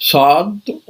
7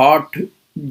8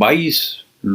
22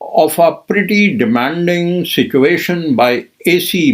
of a pretty demanding situation by AC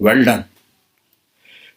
well done।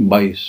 22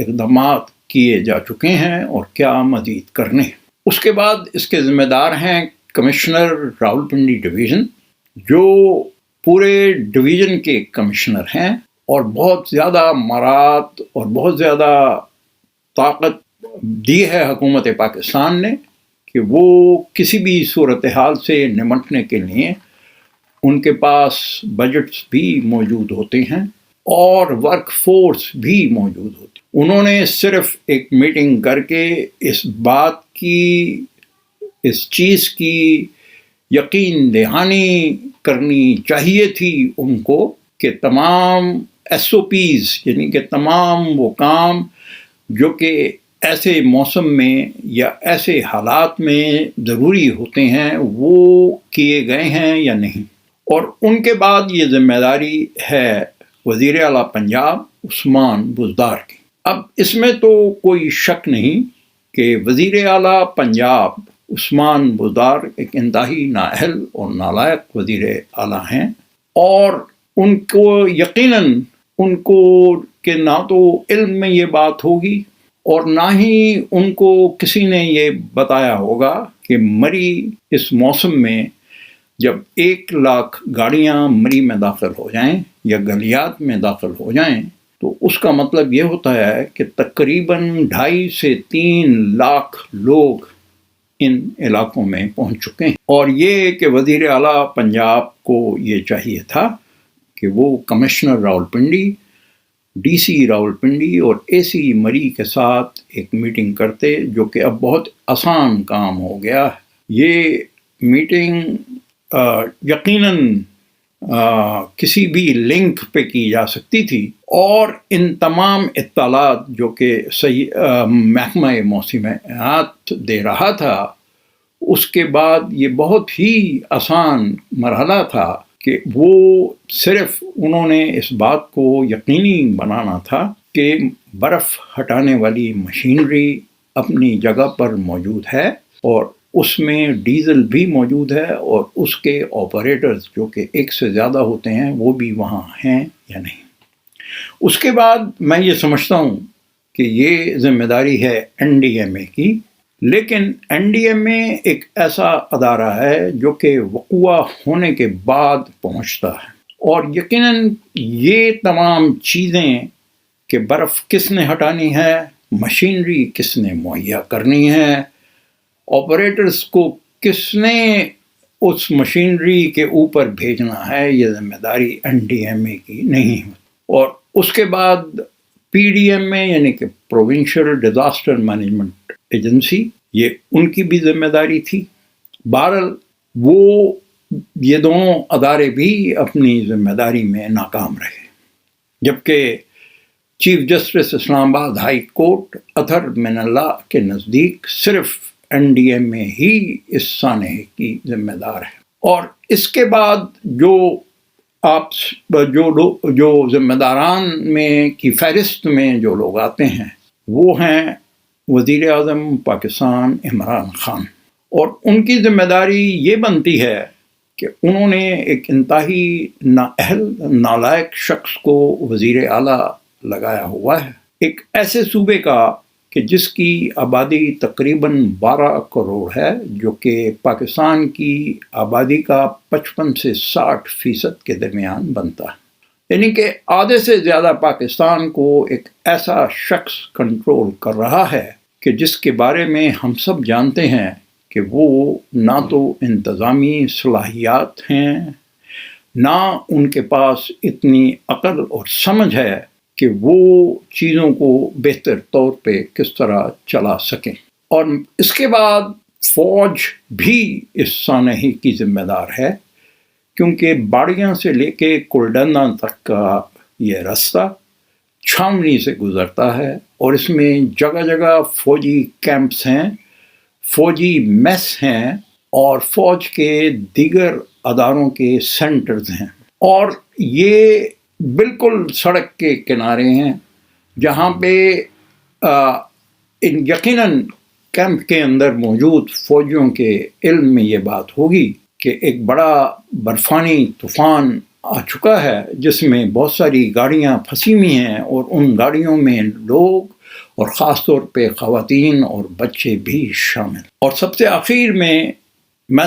اقدامات کیے جا چکے ہیں اور کیا مزید کرنے ہیں۔ اس کے بعد اس کے ذمہ دار ہیں کمشنر راولپنڈی ڈویژن، جو پورے ڈویژن کے کمشنر ہیں اور بہت زیادہ مہارت اور بہت زیادہ طاقت دی ہے حکومت پاکستان نے کہ وہ کسی بھی صورتحال سے نمٹنے کے لیے ان کے پاس بجٹس بھی موجود ہوتے ہیں اور ورک فورس بھی موجود ہوتی ہے۔ انہوں نے صرف ایک میٹنگ کر کے اس بات کی، اس چیز کی یقین دہانی کرنی چاہیے تھی ان کو کہ تمام SOPs یعنی کہ تمام وہ کام جو کہ ایسے موسم میں یا ایسے حالات میں ضروری ہوتے ہیں وہ کیے گئے ہیں یا نہیں۔ اور ان کے بعد یہ ذمہ داری ہے وزیر اعلیٰ پنجاب عثمان بزدار کی۔ اب اس میں تو کوئی شک نہیں کہ وزیر اعلیٰ پنجاب عثمان بزدار ایک انتہائی نااہل اور نالائق وزیر اعلیٰ ہیں، اور ان کو یقیناً ان کو کہ نہ تو علم میں یہ بات ہوگی اور نہ ہی ان کو کسی نے یہ بتایا ہوگا کہ مری اس موسم میں جب 1 لاکھ گاڑیاں مری میں داخل ہو جائیں یا گلیات میں داخل ہو جائیں تو اس کا مطلب یہ ہوتا ہے کہ تقریباً 2.5 سے 3 لاکھ لوگ ان علاقوں میں پہنچ چکے ہیں۔ اور یہ کہ وزیر اعلیٰ پنجاب کو یہ چاہیے تھا کہ وہ کمشنر راولپنڈی، DC راولپنڈی اور AC مری کے ساتھ ایک میٹنگ کرتے، جو کہ اب بہت آسان کام ہو گیا ہے۔ یہ میٹنگ یقیناً کسی بھی لنک پہ کی جا سکتی تھی، اور ان تمام اطلاعات جو کہ محکمہ موسمیات دے رہا تھا، اس کے بعد یہ بہت ہی آسان مرحلہ تھا کہ وہ صرف انہوں نے اس بات کو یقینی بنانا تھا کہ برف ہٹانے والی مشینری اپنی جگہ پر موجود ہے اور اس میں ڈیزل بھی موجود ہے، اور اس کے آپریٹرز جو کہ 1 سے زیادہ ہوتے ہیں وہ بھی وہاں ہیں یا نہیں۔ اس کے بعد میں یہ سمجھتا ہوں کہ یہ ذمہ داری ہے NDMA کی، لیکن NDMA ایک ایسا ادارہ ہے جو کہ وقوع ہونے کے بعد پہنچتا ہے، اور یقیناً یہ تمام چیزیں کہ برف کس نے ہٹانی ہے، مشینری کس نے مہیا کرنی ہے، آپریٹرز کو کس نے اس مشینری کے اوپر بھیجنا ہے، یہ ذمہ داری NDMA کی نہیں ہے۔ اور اس کے بعد PDMA یعنی کہ پروونشل ڈیزاسٹر مینجمنٹ ایجنسی، یہ ان کی بھی ذمہ داری تھی۔ بہرحال وہ یہ دونوں ادارے بھی اپنی ذمہ داری میں ناکام رہے، جبکہ چیف جسٹس اسلام آباد ہائی کورٹ اطہر من اللہ کے نزدیک صرف NDMA ہی اس سانحے کی ذمہ دار ہے۔ اور اس کے بعد جو ذمہ داران میں کی فہرست میں جو لوگ آتے ہیں وہ ہیں وزیر اعظم پاکستان عمران خان، اور ان کی ذمہ داری یہ بنتی ہے کہ انہوں نے ایک انتہائی نااہل نالائق شخص کو وزیر اعلیٰ لگایا ہوا ہے، ایک ایسے صوبے کا کہ جس کی آبادی تقریباً 12 کروڑ ہے، جو کہ پاکستان کی آبادی کا 55 سے 60% کے درمیان بنتا ہے، یعنی کہ آدھے سے زیادہ پاکستان کو ایک ایسا شخص کنٹرول کر رہا ہے کہ جس کے بارے میں ہم سب جانتے ہیں کہ وہ نہ تو انتظامی صلاحیات ہیں، نہ ان کے پاس اتنی عقل اور سمجھ ہے کہ وہ چیزوں کو بہتر طور پہ کس طرح چلا سکیں۔ اور اس کے بعد فوج بھی اس سانحے کی ذمہ دار ہے، کیونکہ باڑیاں سے لے کے کلڈنا تک کا یہ راستہ چھاونی سے گزرتا ہے، اور اس میں جگہ جگہ فوجی کیمپس ہیں، فوجی میس ہیں، اور فوج کے دیگر اداروں کے سینٹرز ہیں، اور یہ بالکل سڑک کے کنارے ہیں، جہاں پہ یقیناً کیمپ کے اندر موجود فوجیوں کے علم میں یہ بات ہوگی کہ ایک بڑا برفانی طوفان آ چکا ہے، جس میں بہت ساری گاڑیاں پھنسی ہوئی ہیں، اور ان گاڑیوں میں لوگ اور خاص طور پہ خواتین اور بچے بھی شامل۔ اور سب سے آخر میں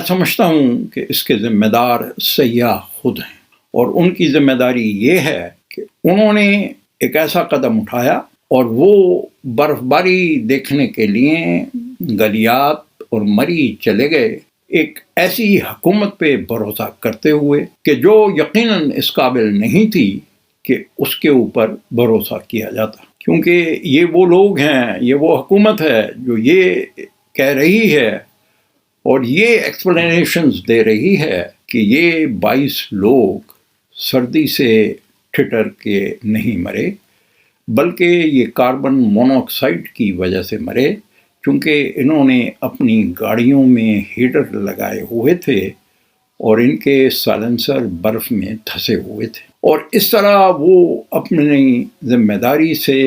سمجھتا ہوں کہ اس کے ذمہ دار سیاح خود ہیں، اور ان کی ذمہ داری یہ ہے کہ انہوں نے ایک ایسا قدم اٹھایا اور وہ برف باری دیکھنے کے لیے گلیات اور مری چلے گئے، ایک ایسی حکومت پہ بھروسہ کرتے ہوئے کہ جو یقیناً اس قابل نہیں تھی کہ اس کے اوپر بھروسہ کیا جاتا، کیونکہ یہ وہ لوگ ہیں، یہ وہ حکومت ہے جو یہ کہہ رہی ہے اور یہ ایکسپلینیشنز دے رہی ہے کہ یہ 22 لوگ سردی سے ٹھٹر کے نہیں مرے، بلکہ یہ کاربن مونو آکسائڈ کی وجہ سے مرے، کیونکہ انہوں نے اپنی گاڑیوں میں ہیٹر لگائے ہوئے تھے اور ان کے سائلنسر برف میں دھسے ہوئے تھے، اور اس طرح وہ اپنی ذمہ داری سے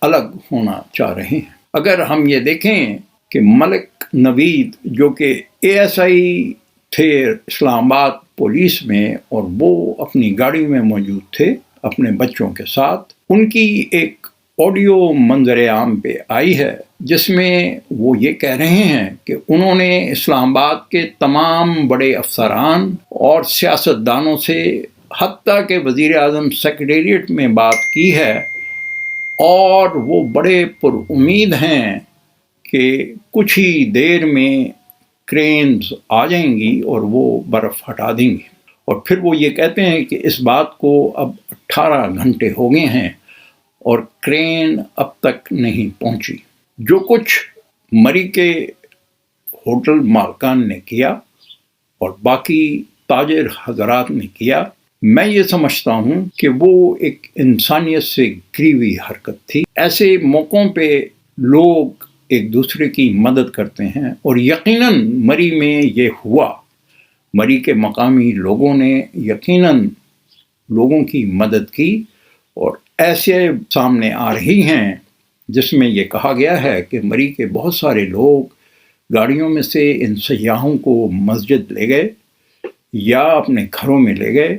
الگ ہونا چاہ رہے ہیں۔ اگر ہم یہ دیکھیں کہ ملک نوید جو کہ ASI تھے اسلام آباد پولیس میں، اور وہ اپنی گاڑی میں موجود تھے اپنے بچوں کے ساتھ، ان کی ایک آڈیو منظر عام پہ آئی ہے جس میں وہ یہ کہہ رہے ہیں کہ انہوں نے اسلام آباد کے تمام بڑے افسران اور سیاستدانوں سے، حتیٰ کہ وزیر اعظم سیکریٹریٹ میں بات کی ہے، اور وہ بڑے پر امید ہیں کہ کچھ ہی دیر میں کرینز آ جائیں گی اور وہ برف ہٹا دیں گی۔ اور پھر وہ یہ کہتے ہیں کہ اس بات کو اب 18 گھنٹے ہو گئے ہیں اور کرین اب تک نہیں پہنچی۔ جو کچھ مری کے ہوٹل مالکان نے کیا اور باقی تاجر حضرات نے کیا، میں یہ سمجھتا ہوں کہ وہ ایک انسانیت سے گری ہوئی حرکت تھی۔ ایسے موقعوں پہ لوگ ایک دوسرے کی مدد کرتے ہیں، اور یقیناً مری میں یہ ہوا۔ مری کے مقامی لوگوں نے یقیناً لوگوں کی مدد کی، اور ایسے سامنے آ رہی ہیں جس میں یہ کہا گیا ہے کہ مری کے بہت سارے لوگ گاڑیوں میں سے ان سیاحوں کو مسجد لے گئے یا اپنے گھروں میں لے گئے،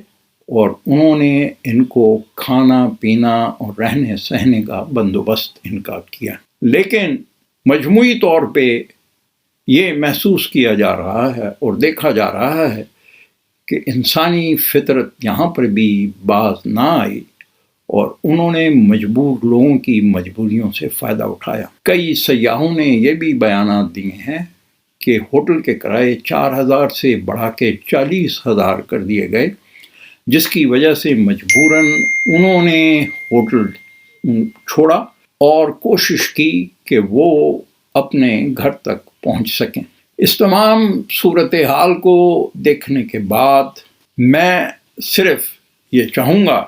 اور انہوں نے ان کو کھانا پینا اور رہنے سہنے کا بندوبست ان کا کیا۔ لیکن مجموعی طور پہ یہ محسوس کیا جا رہا ہے اور دیکھا جا رہا ہے کہ انسانی فطرت یہاں پر بھی باز نہ آئی، اور انہوں نے مجبور لوگوں کی مجبوریوں سے فائدہ اٹھایا۔ کئی سیاحوں نے یہ بھی بیانات دیے ہیں کہ ہوٹل کے کرائے 4,000 سے بڑھا کے 40,000 کر دیے گئے، جس کی وجہ سے مجبوراً انہوں نے ہوٹل چھوڑا اور کوشش کی کہ وہ اپنے گھر تک پہنچ سکیں۔ اس تمام صورتحال کو دیکھنے کے بعد میں صرف یہ چاہوں گا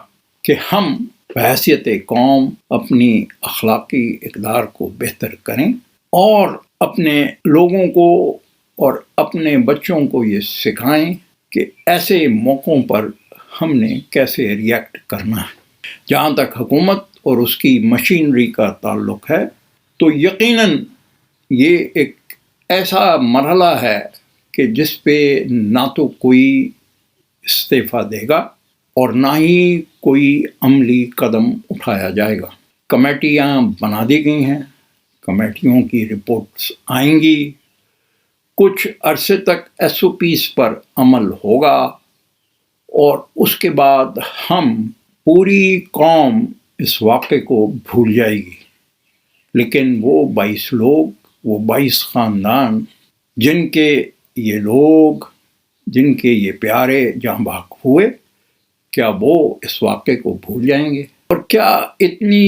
کہ ہم بحیثیت قوم اپنی اخلاقی اقدار کو بہتر کریں، اور اپنے لوگوں کو اور اپنے بچوں کو یہ سکھائیں کہ ایسے موقعوں پر ہم نے کیسے ریئیکٹ کرنا ہے۔ جہاں تک حکومت اور اس کی مشینری کا تعلق ہے تو یقیناً یہ ایک ایسا مرحلہ ہے کہ جس پہ نہ تو کوئی استعفیٰ دے گا اور نہ ہی کوئی عملی قدم اٹھایا جائے گا۔ کمیٹیاں بنا دی گئی ہیں، کمیٹیوں کی رپورٹس آئیں گی، کچھ عرصے تک SOPs پر عمل ہوگا، اور اس کے بعد ہم پوری قوم اس واقعے کو بھول جائے گی، لیکن وہ 22 لوگ، وہ 22 خاندان جن کے یہ پیارے جاں بحق ہوئے، کیا وہ اس واقعے کو بھول جائیں گے؟ اور کیا اتنی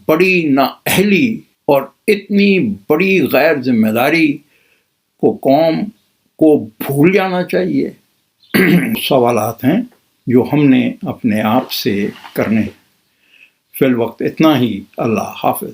بڑی نااہلی اور اتنی بڑی غیر ذمہ داری کو قوم کو بھول جانا چاہیے؟ سوالات ہیں جو ہم نے اپنے آپ سے کرنے۔ فی الوقت اتنا ہی۔ اللہ حافظ۔